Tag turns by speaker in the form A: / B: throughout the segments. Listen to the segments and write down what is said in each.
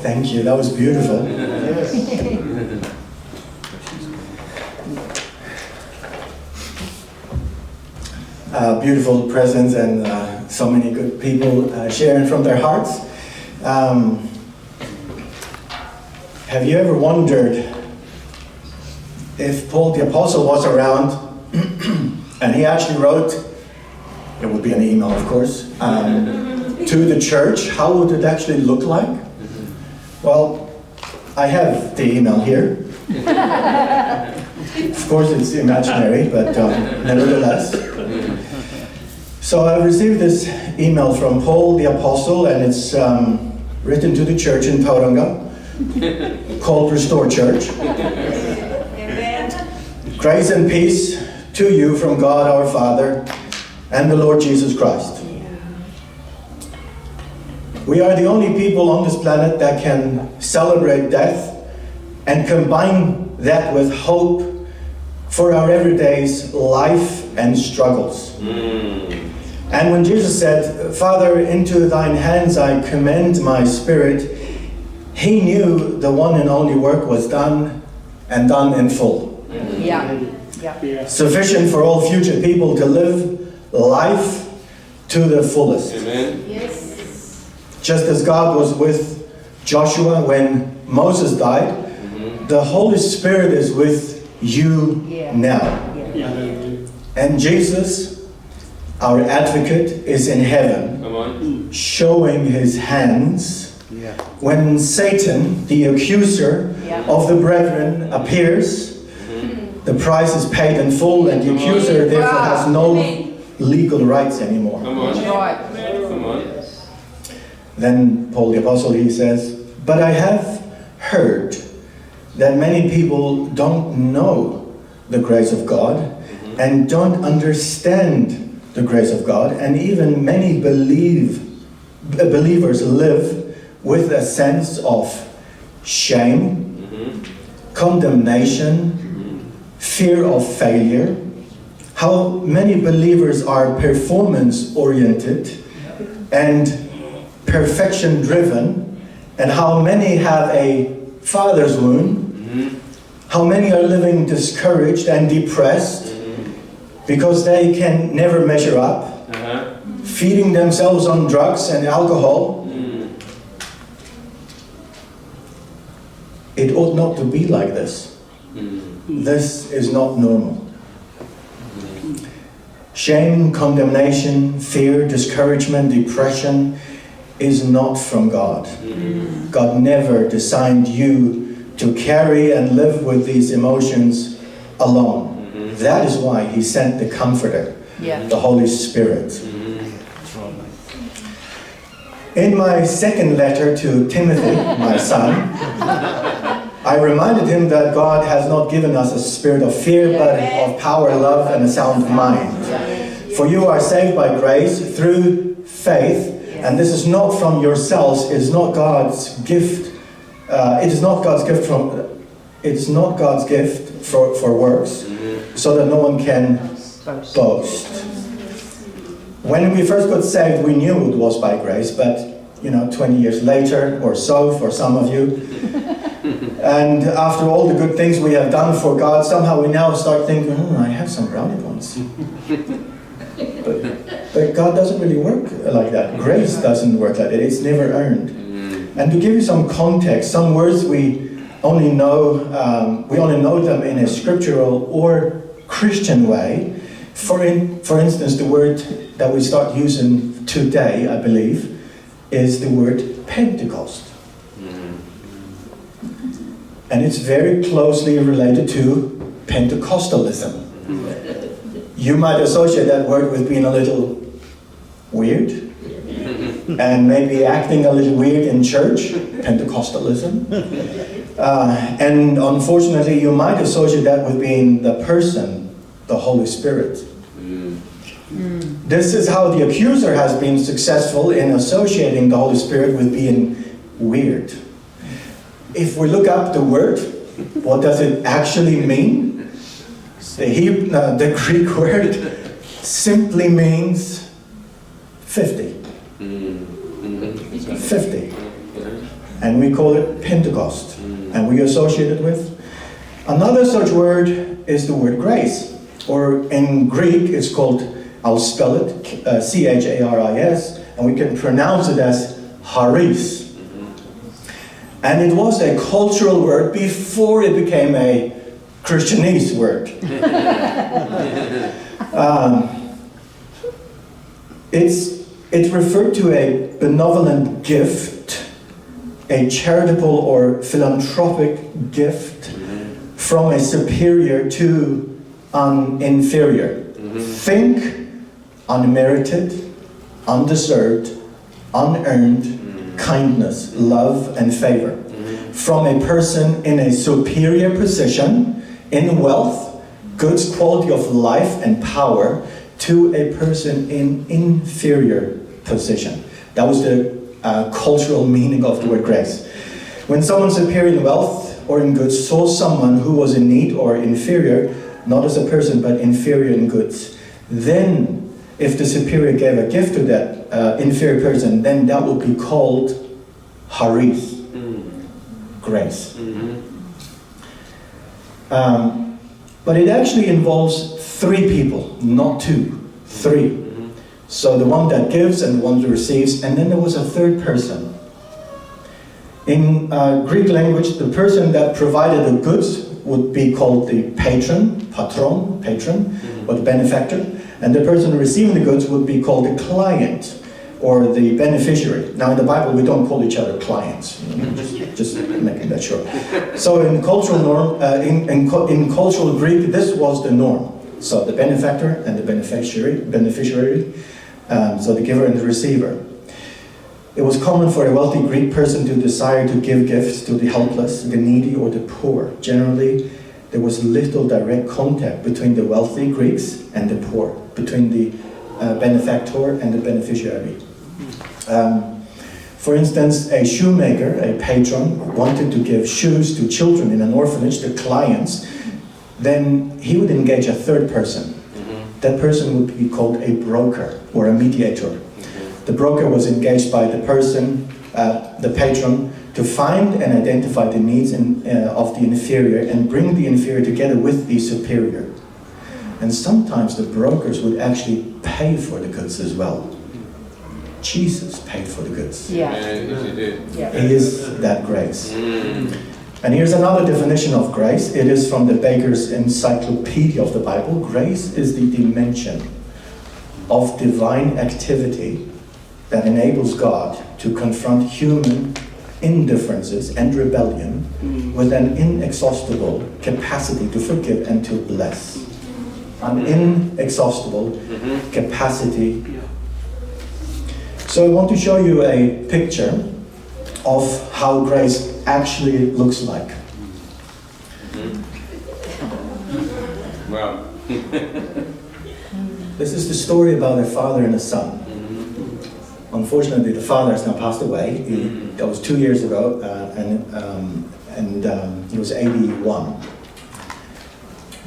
A: Thank you. That was beautiful. Beautiful presence and so many good people sharing from their hearts. Have you ever wondered if Paul the Apostle was around and he actually wrote, it would be an email of course, to the church, how would it actually look like? Well, I have the email here. Of course it's imaginary, but nevertheless. So I received this email from Paul the Apostle, and it's written to the church in Tauranga, called Restore Church. Grace and peace to you from God our Father and the Lord Jesus Christ. We are the only people on this planet that can celebrate death and combine that with hope for our everyday's life and struggles. And when Jesus said, Father, into thine hands I commend my spirit, he knew the one and only work was done and done in full. Sufficient for all future people to live life to the fullest.
B: Amen.
C: Yes.
A: Just as God was with Joshua when Moses died, the Holy Spirit is with you now. And Jesus, our advocate, is in heaven, showing his hands when Satan, the accuser of the brethren, appears. The price is paid in full, and the accuser therefore has no legal rights anymore. Then Paul the Apostle, he says, but I have heard that many people don't know the grace of God and don't understand the grace of God, and even many believers live with a sense of shame, condemnation, fear of failure. How many believers are performance-oriented and perfection-driven, and how many have a father's wound. How many are living discouraged and depressed because they can never measure up, feeding themselves on drugs and alcohol. It ought not to be like this. This is not normal. Shame, condemnation, fear, discouragement, depression is not from God. God never designed you to carry and live with these emotions alone. That is why he sent the Comforter, the Holy Spirit. In my second letter to Timothy, my son, I reminded him that God has not given us a spirit of fear, but of power, love, and a sound mind. For you are saved by grace through faith, and this is not from yourselves. It is not God's gift. It is not God's gift for works, so that no one can boast. When we first got saved, we knew it was by grace, but 20 years later or so, for some of you, and after all the good things we have done for God, somehow we now start thinking, I have some brownie points. But God doesn't really work like that. Grace doesn't work like that. It's never earned. And to give you some context, some words we only know them in a scriptural or Christian way. For instance, the word that we start using today, I believe, is the word Pentecost. And it's very closely related to Pentecostalism. You might associate that word with being a little weird, and maybe acting a little weird in church, Pentecostalism. And unfortunately, you might associate that with being the person, the Holy Spirit. This is how the accuser has been successful in associating the Holy Spirit with being weird. If we look up the word, what does it actually mean? The Greek word simply means 50. 50. And we call it Pentecost. And we associate it with. Another such word is the word grace. Or in Greek, it's called, I'll spell it, charis, and we can pronounce it as charis. And it was a cultural word before it became a Christianese word. It's referred to a benevolent gift, a charitable or philanthropic gift from a superior to an inferior. Think unmerited, undeserved, unearned kindness, love, and favor from a person in a superior position, in wealth, goods, quality of life, and power, to a person in inferior position. That was the cultural meaning of the word grace. When someone superior in wealth or in goods saw someone who was in need or inferior, not as a person but inferior in goods, then if the superior gave a gift to that inferior person, then that would be called charis, grace. But it actually involves three people, not two, three. So the one that gives and the one that receives, and then there was a third person. In Greek language, the person that provided the goods would be called the patron, or the benefactor, and the person receiving the goods would be called the client, or the beneficiary. Now in the Bible, we don't call each other clients, just making that sure. So in cultural norm, in cultural Greek, this was the norm. So the benefactor and the beneficiary, so the giver and the receiver. It was common for a wealthy Greek person to desire to give gifts to the helpless, the needy, or the poor. Generally, there was little direct contact between the wealthy Greeks and the poor, between the benefactor and the beneficiary. For instance, a shoemaker, a patron, wanted to give shoes to children in an orphanage, the clients, then he would engage a third person. That person would be called a broker or a mediator. The broker was engaged by the person, the patron, to find and identify the needs of the inferior and bring the inferior together with the superior. And sometimes the brokers would actually pay for the goods as well. Jesus paid for the goods.
B: Yeah.
A: He is that grace. And here's another definition of grace. It is from the Baker's Encyclopedia of the Bible. Grace is the dimension of divine activity that enables God to confront human indifferences and rebellion with an inexhaustible capacity to forgive and to bless. An inexhaustible capacity. So I want to show you a picture of how grace actually looks like.
C: Wow.
A: This is the story about a father and a son. Unfortunately, the father has now passed away. That was 2 years ago, and he was 81.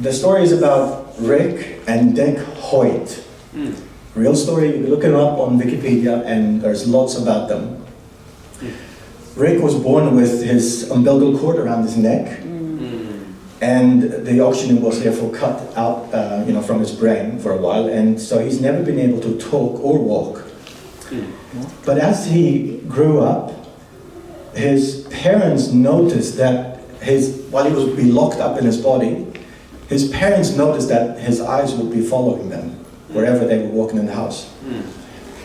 A: The story is about Rick and Dick Hoyt. Real story, you can look it up on Wikipedia, and there's lots about them. Rick was born with his umbilical cord around his neck, and the oxygen was therefore cut out from his brain for a while, and so he's never been able to talk or walk. But as he grew up, his parents noticed that while he would be locked up in his body, his parents noticed that his eyes would be following them wherever they were walking in the house.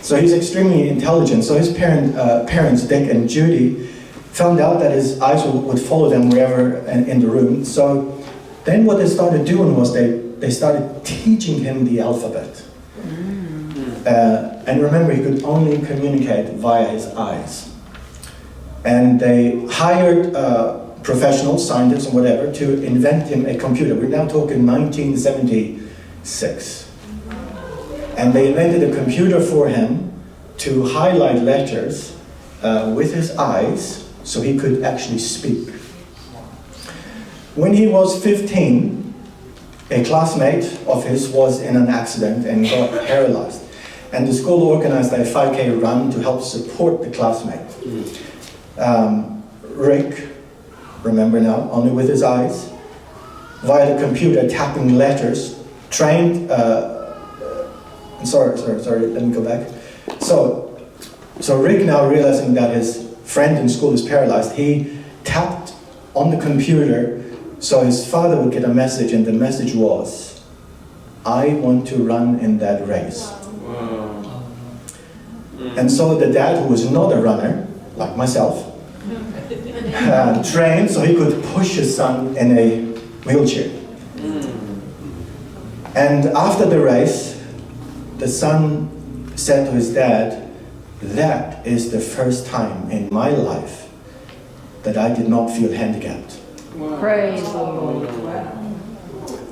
A: So he's extremely intelligent. So his parents, Dick and Judy, found out that his eyes would follow them wherever in the room. So then what they started doing was they started teaching him the alphabet. And remember, he could only communicate via his eyes. And they hired professionals, scientists and whatever, to invent him a computer. We're now talking 1976. And they invented a computer for him to highlight letters with his eyes so he could actually speak. When he was 15, a classmate of his was in an accident and got paralyzed. And the school organized a 5K run to help support the classmate. Rick, remember now, only with his eyes, via the computer tapping letters, trained, sorry, let me go back. So Rick, now realizing that his friend in school is paralyzed, he tapped on the computer so his father would get a message, and the message was, I want to run in that race.
B: Wow.
A: And so the dad, who was not a runner, like myself, trained so he could push his son in a wheelchair. And after the race, the son said to his dad, that is the first time in my life that I did not feel handicapped.
B: Wow.
C: Praise the Lord.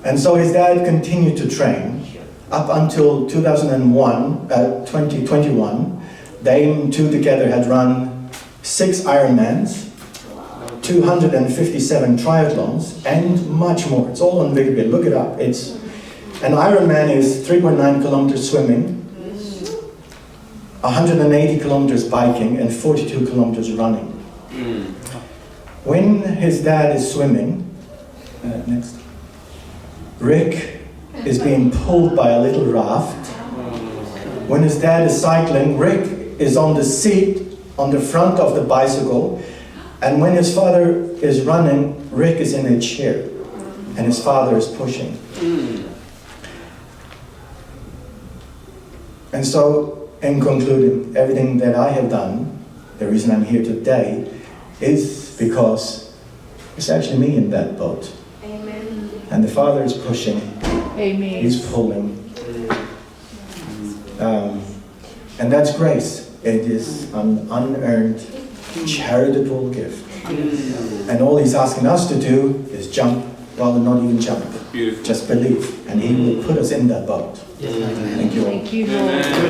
A: And so his dad continued to train up until 2021. They two together had run 6 Ironmans, 257 triathlons, and much more. It's all on Wikipedia. Look it up. An Ironman is 3.9 kilometers swimming, 180 kilometers biking, and 42 kilometers running. When his dad is swimming, next, Rick is being pulled by a little raft. When his dad is cycling, Rick is on the seat on the front of the bicycle. And when his father is running, Rick is in a chair and his father is pushing. And so, in concluding, everything that I have done, the reason I'm here today, is because it's actually me in that boat.
D: Amen.
A: And the father is pushing,
C: Amen.
A: he's pulling. And that's grace. It is an unearned, charitable gift. And all he's asking us to do is jump, well, not even jump.
B: Beautiful.
A: Just believe, and he will put us in that boat. Thank you all.
C: Thank you, Lord.